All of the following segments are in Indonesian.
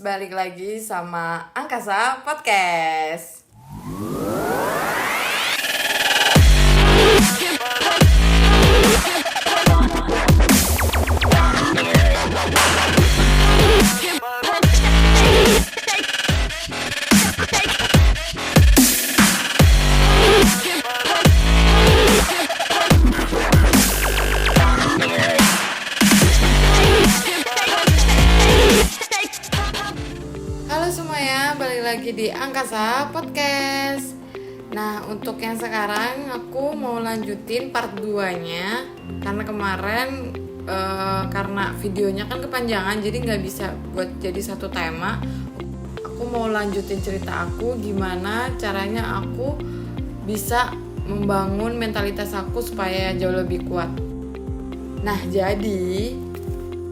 balik lagi sama Angkasa Podcast. Halo semuanya, balik lagi di Angkasa Podcast. Nah, untuk yang sekarang aku mau lanjutin part 2-nya. Karena kemarin karena videonya kan kepanjangan, jadi gak bisa buat jadi satu tema. Aku mau lanjutin cerita aku, gimana caranya aku bisa membangun mentalitas aku supaya jauh lebih kuat. Nah, jadi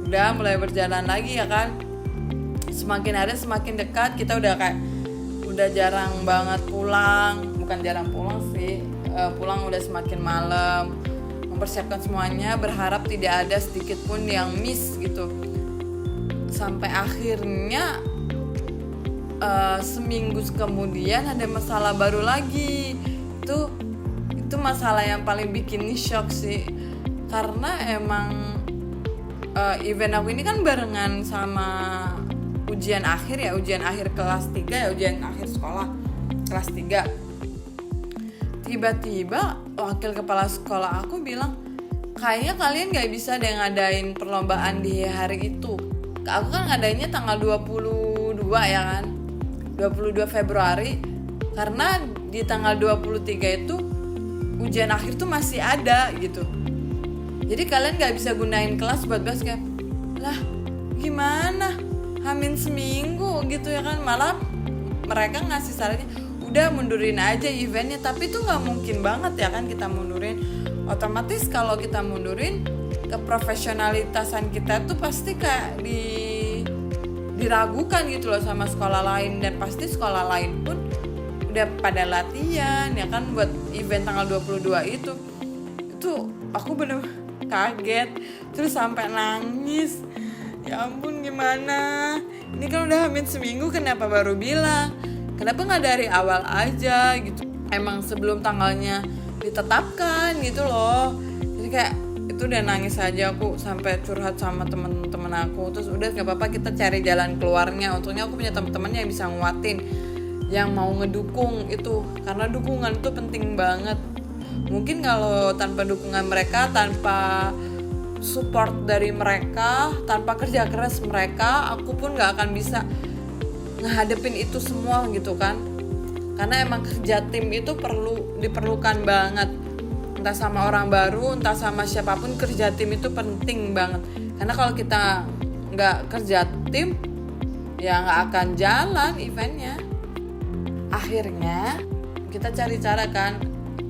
udah mulai berjalan lagi ya kan. Semakin hari semakin dekat, kita udah jarang banget pulang. Bukan jarang pulang sih, pulang udah semakin malam. Mempersiapkan semuanya, berharap tidak ada sedikit pun yang miss gitu. Sampai akhirnya seminggu kemudian ada masalah baru lagi. Itu masalah yang paling bikin shock sih. Karena emang event aku ini kan barengan sama ujian akhir kelas 3 ya, ujian akhir sekolah kelas 3. Tiba-tiba wakil kepala sekolah aku bilang, kayaknya kalian gak bisa deh ngadain perlombaan di hari itu. Aku kan ngadainnya tanggal 22 ya kan, 22 Februari. Karena di tanggal 23 itu ujian akhir tuh masih ada gitu. Jadi kalian gak bisa gunain kelas buat basket. Lah gimana? Hamin seminggu gitu ya kan. Malah mereka ngasih sarannya, udah mundurin aja eventnya. Tapi itu gak mungkin banget ya kan kita mundurin. Otomatis kalau kita mundurin, keprofesionalitasan kita tuh pasti kayak diragukan gitu loh sama sekolah lain. Dan pasti sekolah lain pun udah pada latihan ya kan buat event tanggal 22 itu. Itu aku bener kaget, terus sampai nangis. Ya ampun, gimana? Ini kan udah hamin seminggu, kenapa baru bilang? Kenapa gak dari awal aja gitu? Emang sebelum tanggalnya ditetapkan gitu loh. Jadi kayak itu udah nangis aja aku, sampai curhat sama temen-temen aku. Terus udah gak apa-apa, kita cari jalan keluarnya. Untungnya aku punya temen-temen yang bisa nguatin, yang mau ngedukung itu. Karena dukungan itu penting banget. Mungkin kalau tanpa dukungan mereka, tanpa support dari mereka, tanpa kerja keras mereka, aku pun gak akan bisa ngehadepin itu semua gitu kan. Karena emang kerja tim itu diperlukan banget. Entah sama orang baru, entah sama siapapun, kerja tim itu penting banget. Karena kalau kita gak kerja tim, ya gak akan jalan eventnya. Akhirnya kita cari cara kan.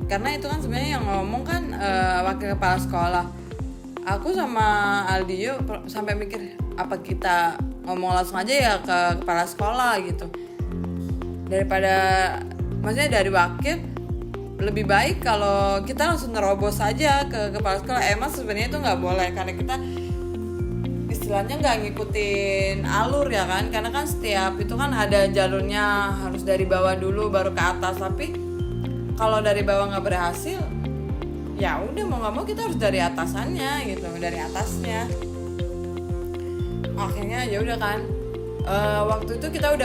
Karena itu kan sebenarnya yang ngomong kan wakil kepala sekolah. Aku sama Aldio sampai mikir, apa kita ngomong langsung aja ya ke kepala sekolah gitu. Daripada, maksudnya dari wakil, lebih baik kalau kita langsung nerobos aja ke kepala sekolah. Emang sebenarnya itu nggak boleh, karena kita istilahnya nggak ngikutin alur ya kan. Karena kan setiap itu kan ada jalurnya, harus dari bawah dulu baru ke atas. Tapi kalau dari bawah nggak berhasil, ya udah mau nggak mau kita harus dari atasannya gitu, dari atasnya. Akhirnya ya udah kan, waktu itu kita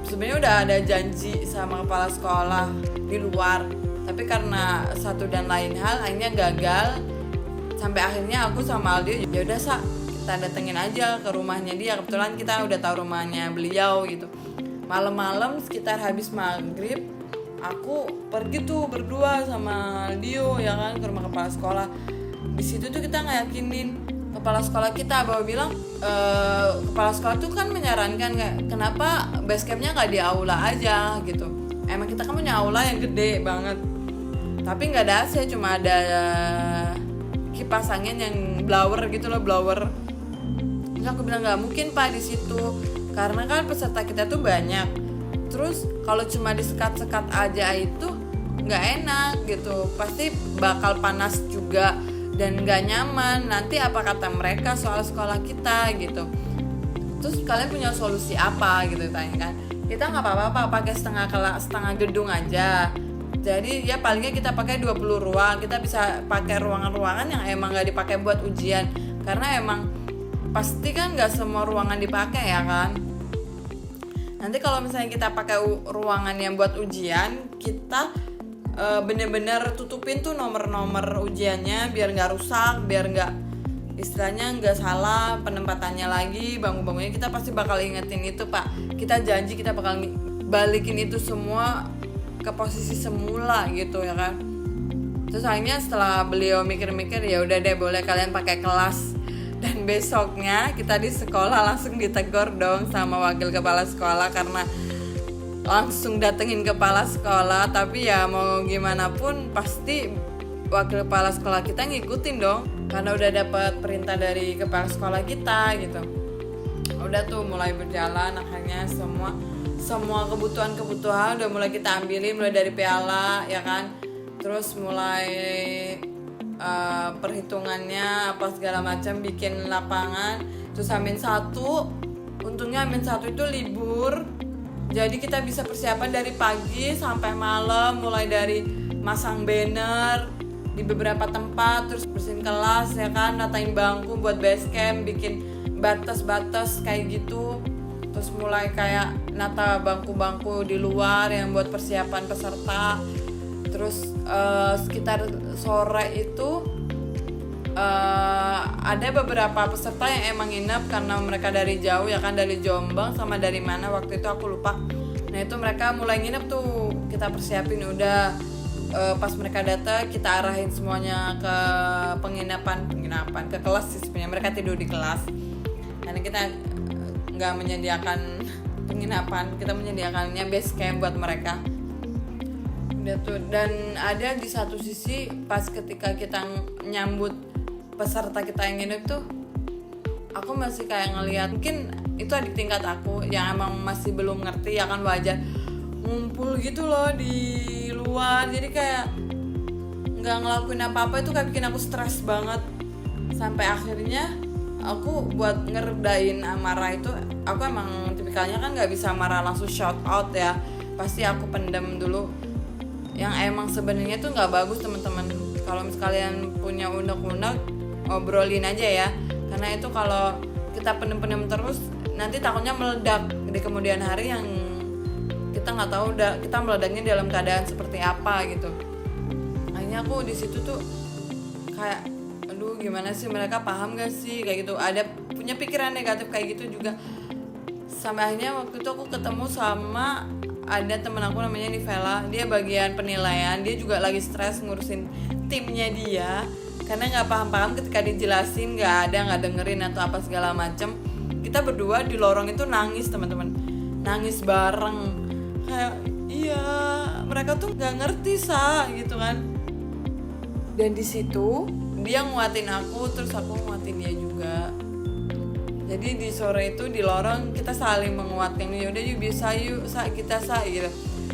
sebenarnya udah ada janji sama kepala sekolah di luar, tapi karena satu dan lain hal akhirnya gagal. Sampai akhirnya aku sama Aldio, ya udah kita datengin aja ke rumahnya dia. Kebetulan kita udah tahu rumahnya beliau gitu. Malam-malam sekitar habis maghrib, aku pergi tuh berdua sama Dio ya kan ke rumah kepala sekolah. Di situ tuh kita ngeyakinin kepala sekolah kita, bahwa bilang kepala sekolah tuh kan menyarankan kayak, kenapa base campnya nggak di aula aja gitu. Emang kita kan punya aula yang gede banget, tapi nggak ada AC, cuma ada kipas angin yang blower gitu loh, blower. Terus aku bilang nggak mungkin Pak di situ, karena kan peserta kita tuh banyak. Terus kalau cuma disekat-sekat aja itu nggak enak gitu, pasti bakal panas juga dan nggak nyaman. Nanti apa kata mereka soal sekolah kita gitu. terus kalian punya solusi apa gitu tanya kan. Kita nggak apa-apa pakai setengah gedung aja. Jadi ya palingnya kita pakai 20 ruang. Kita bisa pakai ruangan-ruangan yang emang nggak dipakai buat ujian, karena emang pasti kan nggak semua ruangan dipakai ya kan. Nanti kalau misalnya kita pakai ruangan yang buat ujian, kita bener-bener tutupin tuh nomor-nomor ujiannya biar nggak rusak, biar nggak istilahnya nggak salah penempatannya lagi, bangku-bangkunya kita pasti bakal ingetin itu Pak. Kita janji kita bakal balikin itu semua ke posisi semula gitu ya kan. Terus akhirnya setelah beliau mikir-mikir, ya udah deh boleh kalian pakai kelas. Dan besoknya kita di sekolah langsung ditegur dong sama wakil kepala sekolah, karena langsung datengin kepala sekolah. Tapi ya mau gimana pun pasti wakil kepala sekolah kita ngikutin dong, karena udah dapat perintah dari kepala sekolah kita gitu. Udah tuh mulai berjalan, akhirnya semua kebutuhan udah mulai kita ambilin, mulai dari piala ya kan, terus mulai perhitungannya apa segala macam, bikin lapangan. Terus Amin 1, untungnya Amin 1 itu libur, jadi kita bisa persiapan dari pagi sampai malam, mulai dari masang banner di beberapa tempat, terus bersihin kelas ya kan, natain bangku buat base camp, bikin batas-batas kayak gitu. Terus mulai kayak nata bangku-bangku di luar yang buat persiapan peserta. Terus sekitar sore itu ada beberapa peserta yang emang nginep karena mereka dari jauh ya kan, dari Jombang sama dari mana waktu itu aku lupa. Nah itu mereka mulai nginep tuh, kita persiapin udah. Pas mereka datang kita arahin semuanya ke penginapan ke kelas sih sebenarnya, mereka tidur di kelas karena kita nggak menyediakan penginapan, kita menyediakannya base camp buat mereka. Udah tuh, dan ada di satu sisi pas ketika kita nyambut peserta kita yang nginep tuh, aku masih kayak ngelihat, mungkin itu adik tingkat aku yang emang masih belum ngerti ya kan, wajar ngumpul gitu loh di luar, jadi kayak nggak ngelakuin apa-apa itu kayak bikin aku stres banget. Sampai akhirnya aku buat ngeredain amarah itu, aku emang tipikalnya kan nggak bisa marah langsung shout out ya, pasti aku pendem dulu. Yang emang sebenarnya tuh nggak bagus teman-teman, kalau misalnya punya unek-unek obrolin aja ya, karena itu kalau kita pendem-pendem terus nanti takutnya meledak di kemudian hari yang kita nggak tahu kita meledaknya dalam keadaan seperti apa gitu. Akhirnya aku di situ tuh kayak aduh gimana sih, mereka paham gak sih kayak gitu, ada punya pikiran negatif kayak gitu juga. Sampai akhirnya waktu itu aku ketemu sama ada temen aku namanya Nivela, dia bagian penilaian, dia juga lagi stres ngurusin timnya dia karena nggak paham ketika dijelasin, nggak dengerin atau apa segala macem. Kita berdua di lorong itu nangis teman-teman, nangis bareng kayak iya mereka tuh nggak ngerti gitu kan. Dan di situ dia nguatin aku, terus aku nguatin dia juga. Jadi di sore itu di lorong kita saling menguatkan, yaudah yuk bisa yuk kita gitu.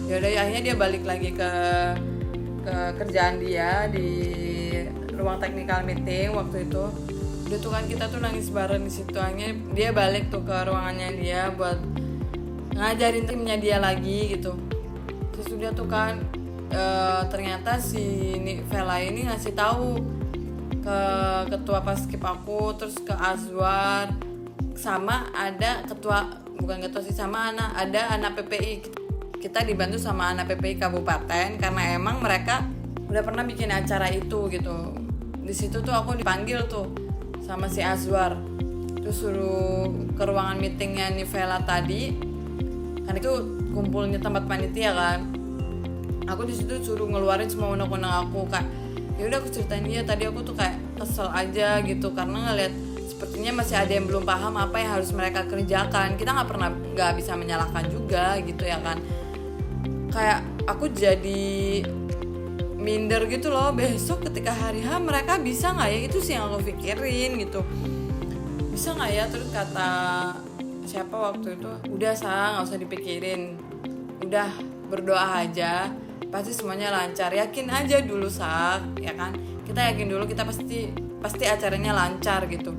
Yaudah akhirnya dia balik lagi ke kerjaan dia di ruang technical meeting waktu itu. Udah tuh kan kita tuh nangis bareng di situ. Akhirnya dia balik tuh ke ruangannya dia buat ngajarin timnya dia lagi gitu. Terus udah tuh kan ternyata si Vela ini ngasih tahu ke ketua paskib aku, terus ke Azwar, sama ada ada anak PPI. Kita dibantu sama anak PPI kabupaten karena emang mereka udah pernah bikin acara itu gitu. Di situ tuh aku dipanggil tuh sama si Azwar, terus suruh ke ruangan meetingnya Nivela tadi, kan itu kumpulnya tempat panitia kan. Aku di situ suruh ngeluarin semua unek-unek aku, kayak ya udah aku ceritain dia tadi aku tuh kayak kesel aja gitu karena ngeliat sepertinya masih ada yang belum paham apa yang harus mereka kerjakan. Kita nggak bisa menyalahkan juga gitu ya kan. Kayak aku jadi minder gitu loh, besok ketika hari H mereka bisa nggak ya, itu sih yang aku pikirin gitu, bisa nggak ya. Terus kata siapa waktu itu, udah nggak usah dipikirin, udah berdoa aja, pasti semuanya lancar, yakin aja dulu ya kan, kita yakin dulu, kita pasti acaranya lancar gitu.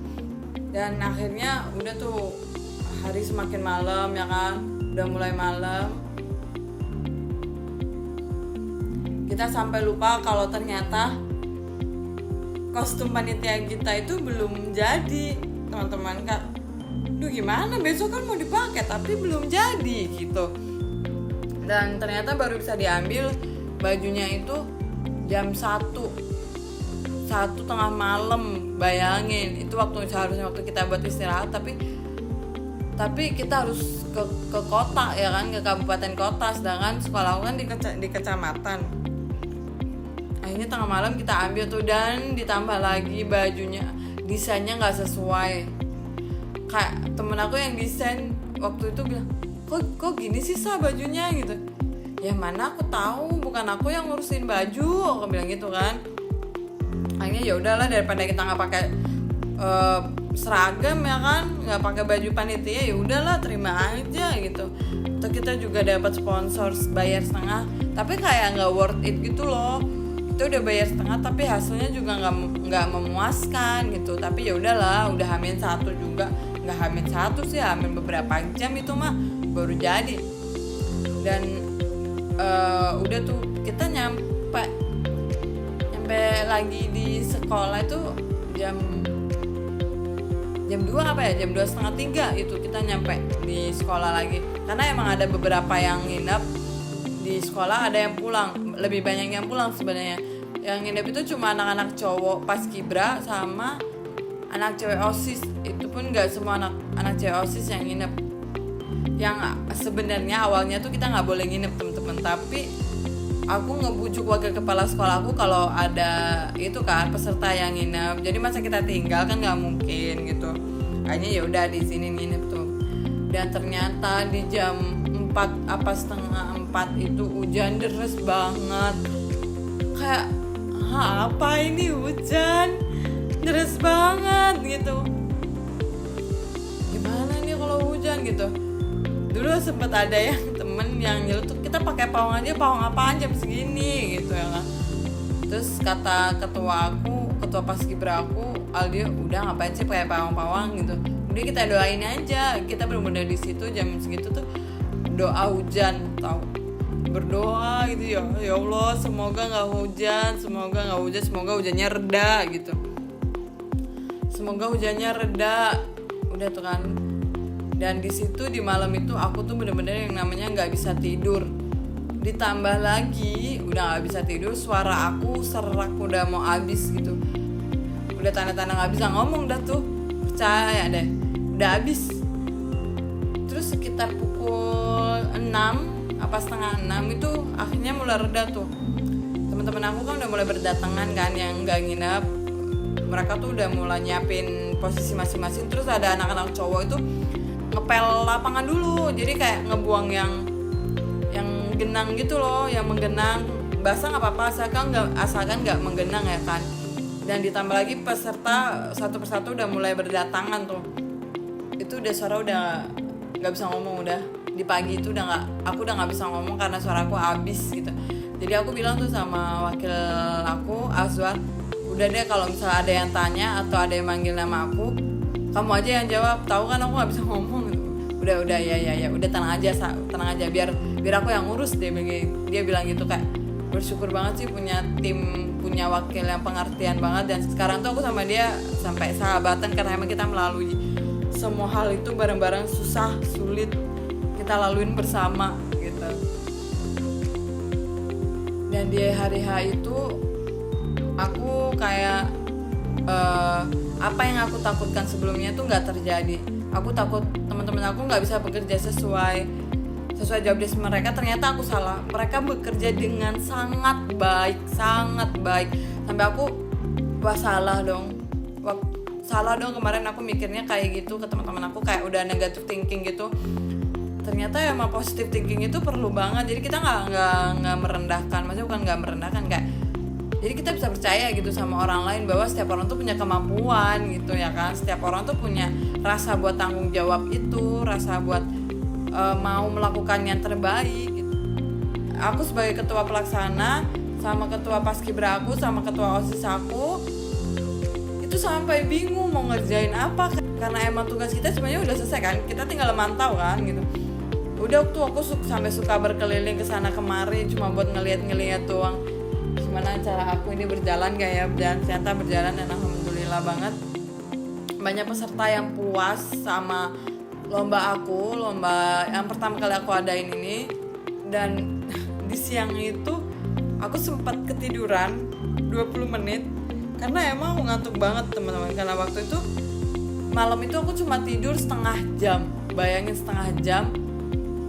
Dan akhirnya udah tuh hari semakin malam ya kan, udah mulai malam. Kita sampai lupa kalau ternyata kostum panitia kita itu belum jadi, teman-teman. Kak, duh gimana, besok kan mau dipakai tapi belum jadi gitu. Dan ternyata baru bisa diambil bajunya itu jam 1 tengah malam. Bayangin, itu seharusnya waktu kita buat istirahat, tapi kita harus ke kota ya kan, ke kabupaten kota, sedangkan sekolah aku kan di kecamatan. Akhirnya tengah malam kita ambil tuh, dan ditambah lagi bajunya desainnya nggak sesuai. Kayak temen aku yang desain waktu itu bilang, kok gini sih bajunya gitu. Ya mana aku tahu, bukan aku yang ngurusin baju, aku bilang gitu kan. Akhirnya ya udahlah, daripada kita nggak pakai seragam ya kan, nggak pakai baju panitia, ya udahlah terima aja gitu. Atau kita juga dapat sponsor bayar setengah, tapi kayak nggak worth it gitu loh. Kita udah bayar setengah tapi hasilnya juga nggak memuaskan gitu. Tapi ya udahlah, udah H-1 juga, nggak H-1 sih, H- beberapa jam itu mah baru jadi. Dan udah tuh kita nyampe lagi di sekolah itu jam 2 jam 2:30 itu kita nyampe di sekolah lagi, karena emang ada beberapa yang nginep di sekolah, ada yang pulang, lebih banyak yang pulang sebenarnya. Yang nginep itu cuma anak-anak cowok paskibra sama anak cewek OSIS. Itu pun nggak semua anak cewek OSIS yang nginep. Yang sebenarnya awalnya tuh kita nggak boleh nginep, teman-teman, tapi aku ngebujuk wakil kepala sekolah aku kalau ada itu kan peserta yang nginep, jadi masa kita tinggal kan nggak mungkin gitu. Akhirnya ya udah di sini nginep tuh. Dan ternyata di jam 3:30 itu hujan deras banget. Kayak apa ini, hujan deras banget gitu. Gimana nih kalau hujan gitu. Dulu sempet ada yang temen yang nyelutuk, kita pakai pawang aja, pawang apaan jam segini gitu ya kan. Terus kata ketua paskibra aku, Aldia, udah ngapain sih pakai pawang gitu, udah kita doain aja. Kita bener-bener di situ jam segitu tuh doa hujan, tahu, berdoa gitu, ya Allah semoga nggak hujan, semoga hujannya reda gitu, semoga hujannya reda. Udah tuh kan. Dan di situ di malam itu aku tuh bener-bener yang namanya nggak bisa tidur. Ditambah lagi udah nggak bisa tidur, suara aku serak udah mau habis gitu. Udah tanda-tanda nggak bisa ngomong dah tuh, percaya deh, udah habis. Terus sekitar pukul 5:30 itu akhirnya mulai reda tuh. Teman-teman aku kan udah mulai berdatangan kan, yang nggak nginep. Mereka tuh udah mulai nyiapin posisi masing-masing. Terus ada anak-anak cowok itu ngepel lapangan dulu, jadi kayak ngebuang yang genang gitu loh, yang menggenang. Basah nggak apa-apa, asalkan nggak menggenang ya kan. Dan ditambah lagi peserta satu persatu udah mulai berdatangan tuh. Itu udah suara udah nggak bisa ngomong, udah di pagi itu aku udah nggak bisa ngomong karena suara aku habis gitu. Jadi aku bilang tuh sama wakil aku, Azwar, udah deh kalau misalnya ada yang tanya atau ada yang manggil nama aku, kamu aja yang jawab, tahu kan aku nggak bisa ngomong. Udah ya udah tenang aja biar aku yang ngurus. Dia bilang gitu. Kayak bersyukur banget sih punya wakil yang pengertian banget. Dan sekarang tuh aku sama dia sampai sahabatan karena emang kita melalui semua hal itu bareng-bareng, susah sulit kita laluin bersama gitu. Dan di hari H itu aku kayak apa yang aku takutkan sebelumnya tuh nggak terjadi. Aku takut teman-teman aku nggak bisa bekerja sesuai job desk mereka. Ternyata aku salah. Mereka bekerja dengan sangat baik. Sampai aku, wah salah dong. Kemarin aku mikirnya kayak gitu ke teman-teman aku, kayak udah negative thinking gitu. Ternyata emang positive thinking itu perlu banget. Jadi kita nggak merendahkan. Maksudnya bukan nggak merendahkan, kayak jadi kita bisa percaya gitu sama orang lain bahwa setiap orang tuh punya kemampuan gitu ya kan. Setiap orang tuh punya rasa buat tanggung jawab itu, rasa buat mau melakukan yang terbaik gitu. Aku sebagai ketua pelaksana sama ketua paskibra aku sama ketua OSIS aku itu itu sampai bingung mau ngerjain apa, karena emang tugas kita sebenarnya udah selesai kan, kita tinggal mantau kan gitu. Udah tuh aku sampai suka berkeliling ke sana kemari cuma buat ngeliat doang gimana cara aku ini berjalan gak ya. Dan ternyata berjalan dan alhamdulillah banget banyak peserta yang puas sama lomba yang pertama kali aku adain ini. Dan di siang itu aku sempat ketiduran 20 menit karena emang aku ngantuk banget teman-teman. Karena waktu itu malam itu aku cuma tidur setengah jam, bayangin setengah jam.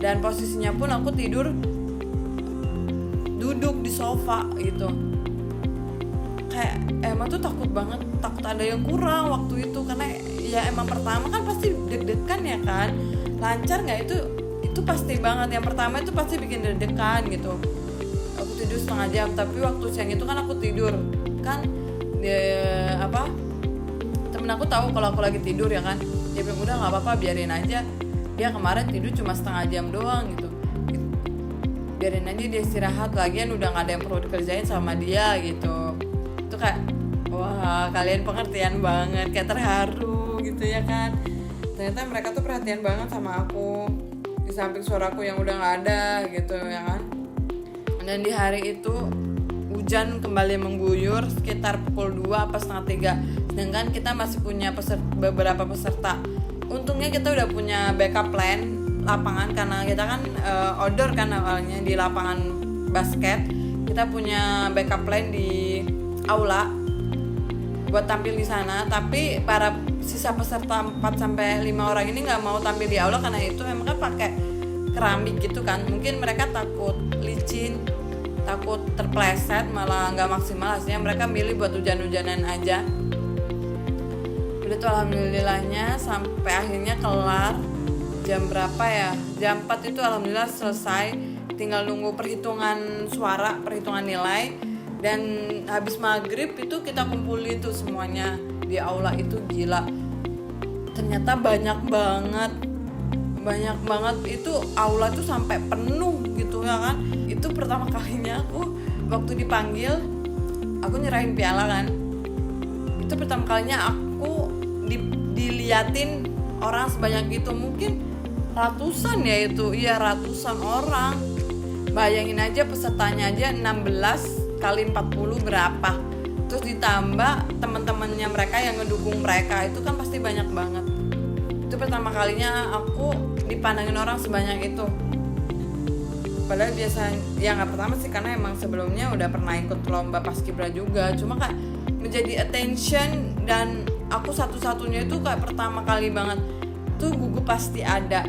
Dan posisinya pun aku tidur duduk di sofa gitu. Kayak emang tuh takut ada yang kurang waktu itu. Karena ya emang pertama kan pasti deg-degan ya kan, lancar nggak itu pasti banget. Yang pertama itu pasti bikin deg-degan gitu. Aku tidur setengah jam, tapi waktu siang itu kan aku tidur kan temen aku tahu kalau aku lagi tidur ya kan, dia bilang udah nggak apa-apa biarin aja, dia kemarin tidur cuma setengah jam doang gitu, biarin aja dia istirahat, lagian udah nggak ada yang perlu dikerjain sama dia gitu. Itu kayak wah kalian pengertian banget, kayak terharu gitu ya kan. Ternyata mereka tuh perhatian banget sama aku, di samping suaraku yang udah nggak ada gitu ya kan. Dan di hari itu hujan kembali mengguyur sekitar pukul 2 apa setengah 3. Sedangkan kita masih punya beberapa peserta. Untungnya kita udah punya backup plan lapangan, karena kita kan outdoor kan awalnya di lapangan basket. Kita punya backup plan di aula buat tampil di sana. Tapi para sisa peserta 4-5 orang ini nggak mau tampil di aula karena itu memang kan pakai keramik gitu kan. Mungkin mereka takut licin, takut terpleset, malah nggak maksimal. Hasilnya mereka milih buat hujan-hujanan aja. Udah tuh alhamdulillahnya sampai akhirnya kelar. Jam berapa ya? Jam 4 itu alhamdulillah selesai. Tinggal nunggu perhitungan suara, perhitungan nilai. Dan habis maghrib itu kita kumpulin tuh semuanya di aula itu. Gila, ternyata banyak banget itu aula tuh sampai penuh gitu ya kan. Itu pertama kalinya aku waktu dipanggil, aku nyerahin piala kan. Itu pertama kalinya aku diliatin orang sebanyak itu, mungkin ratusan ya itu, iya ratusan orang. Bayangin aja pesertanya aja 16 kali 40 berapa. Terus ditambah teman-temannya mereka yang ngedukung mereka, itu kan pasti banyak banget. Itu pertama kalinya aku dipandangin orang sebanyak itu. Padahal biasanya ya nggak pertama sih, karena emang sebelumnya udah pernah ikut lomba paskibra juga. Cuma kayak menjadi attention dan aku satu-satunya itu kayak pertama kali banget. Tuh gugup pasti ada,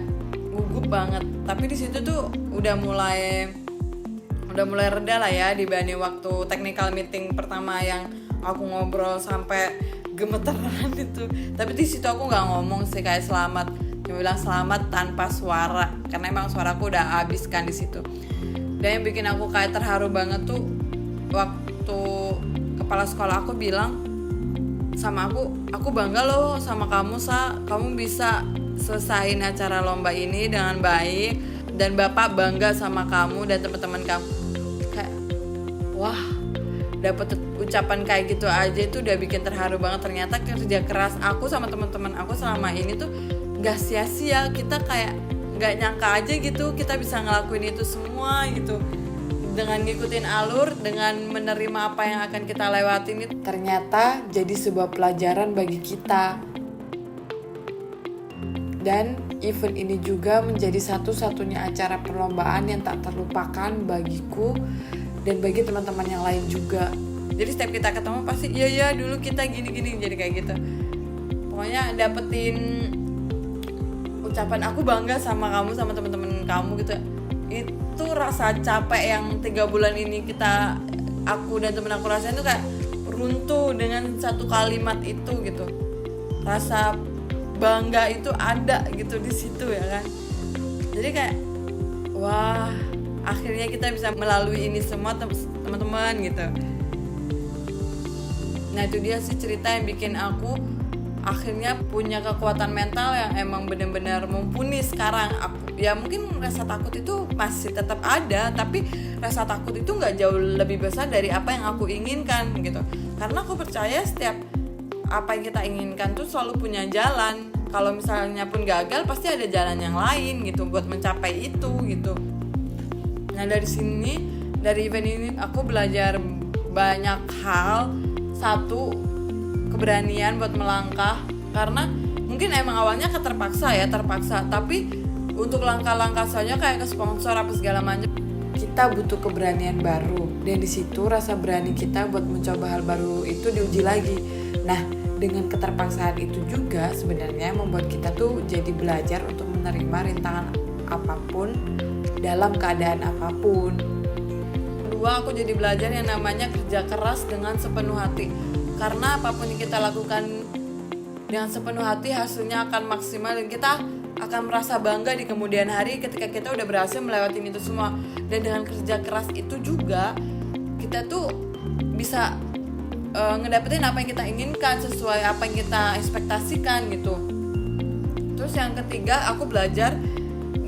gugup banget. Tapi di situ tuh udah mulai reda lah ya dibanding waktu technical meeting pertama yang aku ngobrol sampai gemeteran itu. Tapi di situ aku nggak ngomong sih, kayak selamat, cuma bilang selamat tanpa suara karena emang suaraku udah habis kan di situ. Dan yang bikin aku kayak terharu banget tuh waktu kepala sekolah aku bilang sama aku bangga loh sama kamu Sa, kamu bisa selesain acara lomba ini dengan baik dan Bapak bangga sama kamu dan teman-teman kamu. Kayak wah, dapat ucapan kayak gitu aja itu udah bikin terharu banget. Ternyata kerja keras aku sama teman-teman aku selama ini tuh gak sia-sia. Kita kayak gak nyangka aja gitu kita bisa ngelakuin itu semua gitu, dengan ngikutin alur, dengan menerima apa yang akan kita lewatin itu ternyata jadi sebuah pelajaran bagi kita. Dan event ini juga menjadi satu-satunya acara perlombaan yang tak terlupakan bagiku dan bagi teman-teman yang lain juga. Jadi setiap kita ketemu pasti iya dulu kita gini-gini, jadi kayak gitu. Pokoknya dapetin ucapan aku bangga sama kamu, sama teman-teman kamu gitu. Itu rasa capek yang 3 bulan ini aku dan temen aku rasain tuh kayak runtuh dengan satu kalimat itu gitu. Rasa bangga itu ada gitu di situ ya kan. Jadi kayak wah, akhirnya kita bisa melalui ini semua teman-teman gitu. Nah itu dia sih cerita yang bikin aku akhirnya punya kekuatan mental yang emang benar-benar mumpuni sekarang. Ya mungkin rasa takut itu masih tetap ada, tapi rasa takut itu nggak jauh lebih besar dari apa yang aku inginkan gitu. Karena aku percaya setiap apa yang kita inginkan tuh selalu punya jalan. Kalau misalnya pun gagal, pasti ada jalan yang lain gitu buat mencapai itu gitu. Nah dari sini, dari event ini aku belajar banyak hal. Satu, keberanian buat melangkah, karena mungkin emang awalnya terpaksa, tapi untuk langkah-langkah saja kayak ke sponsor apa segala macam, kita butuh keberanian baru, dan di situ rasa berani kita buat mencoba hal baru itu diuji lagi. Nah dengan keterpaksaan itu juga sebenarnya membuat kita tuh jadi belajar untuk menerima rintangan apapun dalam keadaan apapun. Kedua, aku jadi belajar yang namanya kerja keras dengan sepenuh hati, karena apapun yang kita lakukan dengan sepenuh hati hasilnya akan maksimal, dan kita akan merasa bangga di kemudian hari ketika kita udah berhasil melewati itu semua. Dan dengan kerja keras itu juga kita tuh bisa ngedapetin apa yang kita inginkan sesuai apa yang kita ekspektasikan gitu. Terus yang ketiga, aku belajar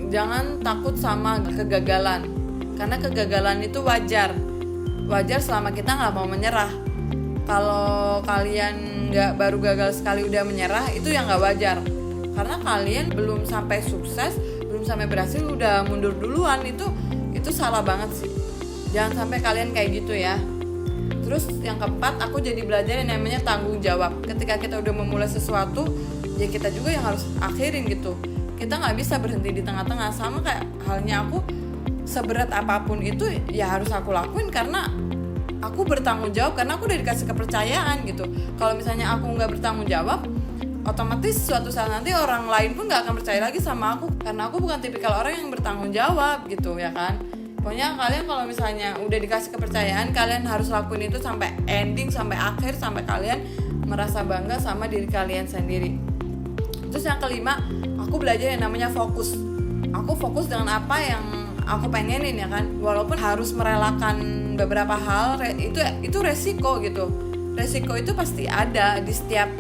jangan takut sama kegagalan, karena kegagalan itu wajar selama kita nggak mau menyerah. Kalau kalian baru gagal sekali udah menyerah, itu yang nggak wajar, karena kalian belum sampai sukses, belum sampai berhasil udah mundur duluan. Itu salah banget sih, jangan sampai kalian kayak gitu ya. Terus yang keempat, aku jadi belajar yang namanya tanggung jawab. Ketika kita udah memulai sesuatu, ya kita juga yang harus akhirin gitu. Kita nggak bisa berhenti di tengah-tengah. Sama kayak halnya aku, seberat apapun itu ya harus aku lakuin karena aku bertanggung jawab, karena aku udah dikasih kepercayaan gitu. Kalau misalnya aku nggak bertanggung jawab, otomatis suatu saat nanti orang lain pun nggak akan percaya lagi sama aku, karena aku bukan tipikal orang yang bertanggung jawab gitu ya kan. Pokoknya kalian kalau misalnya udah dikasih kepercayaan, kalian harus lakuin itu sampai ending, sampai akhir, sampai kalian merasa bangga sama diri kalian sendiri. Terus yang kelima, aku belajar yang namanya fokus. Aku fokus dengan apa yang aku pengenin ya kan. Walaupun harus merelakan beberapa hal, itu resiko gitu. Resiko itu pasti ada di setiap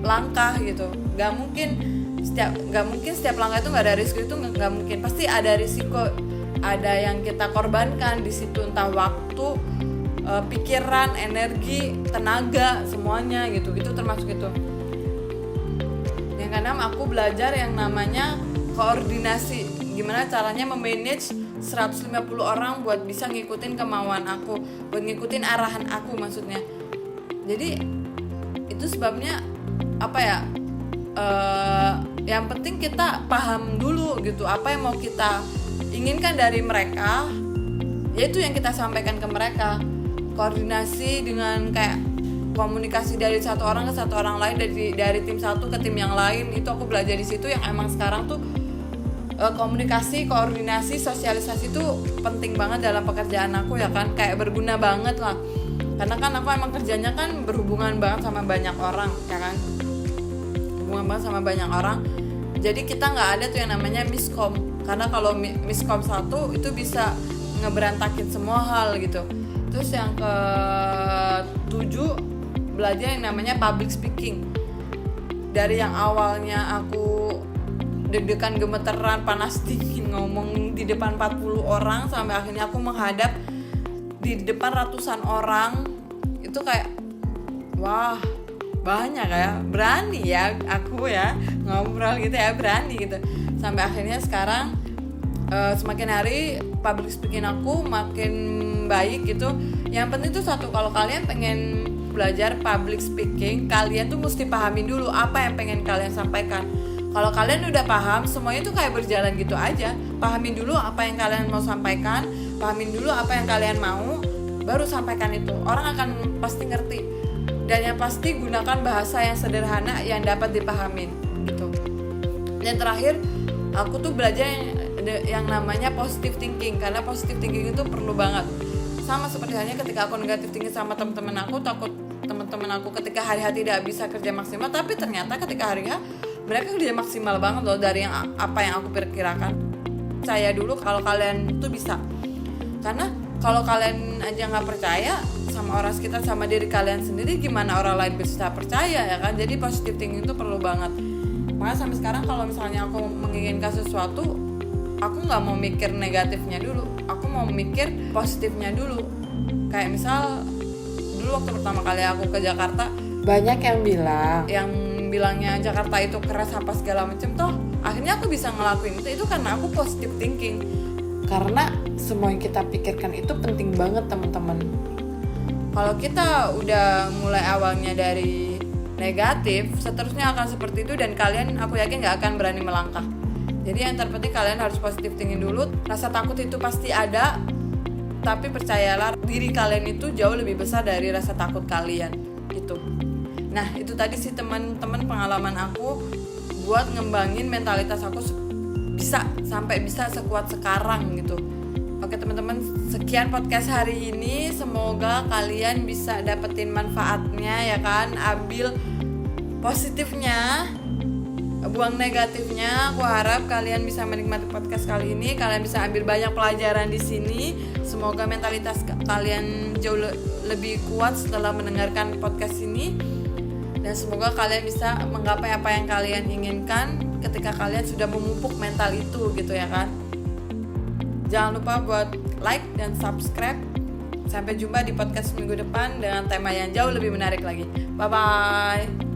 langkah gitu. Gak mungkin setiap langkah itu nggak ada risiko, itu nggak mungkin. Pasti ada risiko. Ada yang kita korbankan di situ, entah waktu, pikiran, energi, tenaga, semuanya gitu. Itu termasuk itu. Yang keenam, aku belajar yang namanya koordinasi. Gimana caranya memanage 150 orang buat bisa ngikutin kemauan aku, buat ngikutin arahan aku maksudnya. Jadi itu sebabnya apa ya? Yang penting kita paham dulu gitu apa yang mau kita inginkan dari mereka, yaitu yang kita sampaikan ke mereka. Koordinasi dengan kayak komunikasi dari satu orang ke satu orang lain, dari tim satu ke tim yang lain, itu aku belajar di situ. Yang emang sekarang tuh komunikasi, koordinasi, sosialisasi itu penting banget dalam pekerjaan aku ya kan, kayak berguna banget lah. Karena kan aku emang kerjanya kan berhubungan banget sama banyak orang ya kan, hubungan banget sama banyak orang. Jadi kita nggak ada tuh yang namanya miskom, karena kalau miskom satu itu bisa ngeberantakin semua hal gitu. Terus yang ke-7, belajar yang namanya public speaking. Dari yang awalnya aku deg-degan, gemeteran, panas dingin ngomong di depan 40 orang, sampai akhirnya aku menghadap di depan ratusan orang. Itu kayak wah, banyak ya, berani ya aku ya ngobrol gitu ya, berani gitu. Sampai akhirnya sekarang semakin hari public speaking aku makin baik gitu. Yang penting tuh satu, kalau kalian pengen belajar public speaking, kalian tuh mesti pahamin dulu apa yang pengen kalian sampaikan. Kalau kalian udah paham, semuanya tuh kayak berjalan gitu aja. Pahamin dulu apa yang kalian mau sampaikan, pahamin dulu apa yang kalian mau, baru sampaikan itu. Orang akan pasti ngerti. Dan yang pasti gunakan bahasa yang sederhana yang dapat dipahamin gitu. Dan terakhir, aku tuh belajar yang namanya positive thinking, karena positive thinking itu perlu banget. Sama seperti halnya ketika aku negatif thinking sama teman-teman aku, takut teman-teman aku ketika hari-hari tidak bisa kerja maksimal, tapi ternyata ketika hari H mereka kerja maksimal banget loh dari yang apa yang aku perkirakan. Percaya dulu kalau kalian tuh bisa, karena kalau kalian aja nggak percaya sama orang sekitar, sama diri kalian sendiri, gimana orang lain bisa percaya ya kan. Jadi positive thinking itu perlu banget. Makanya sampai sekarang kalau misalnya aku menginginkan sesuatu, aku nggak mau mikir negatifnya dulu, aku mau mikir positifnya dulu. Kayak misal dulu waktu pertama kali aku ke Jakarta, banyak yang bilangnya Jakarta itu keras apa segala macam, toh akhirnya aku bisa ngelakuin itu karena aku positive thinking. Karena semua yang kita pikirkan itu penting banget teman-teman. Kalau kita udah mulai awalnya dari negatif, seterusnya akan seperti itu dan kalian, aku yakin gak akan berani melangkah. Jadi yang terpenting kalian harus positive thinking dulu. Rasa takut itu pasti ada, tapi percayalah diri kalian itu jauh lebih besar dari rasa takut kalian gitu. Nah itu tadi sih teman-teman pengalaman aku buat ngembangin mentalitas aku sampai bisa sekuat sekarang gitu. Oke teman-teman, sekian podcast hari ini. Semoga kalian bisa dapetin manfaatnya ya kan. Ambil positifnya, buang negatifnya. Aku harap kalian bisa menikmati podcast kali ini. Kalian bisa ambil banyak pelajaran di sini. Semoga mentalitas kalian jauh lebih kuat setelah mendengarkan podcast ini. Dan semoga kalian bisa menggapai apa yang kalian inginkan ketika kalian sudah memupuk mental itu gitu ya kan. Jangan lupa buat like dan subscribe. Sampai jumpa di podcast minggu depan dengan tema yang jauh lebih menarik lagi. Bye bye.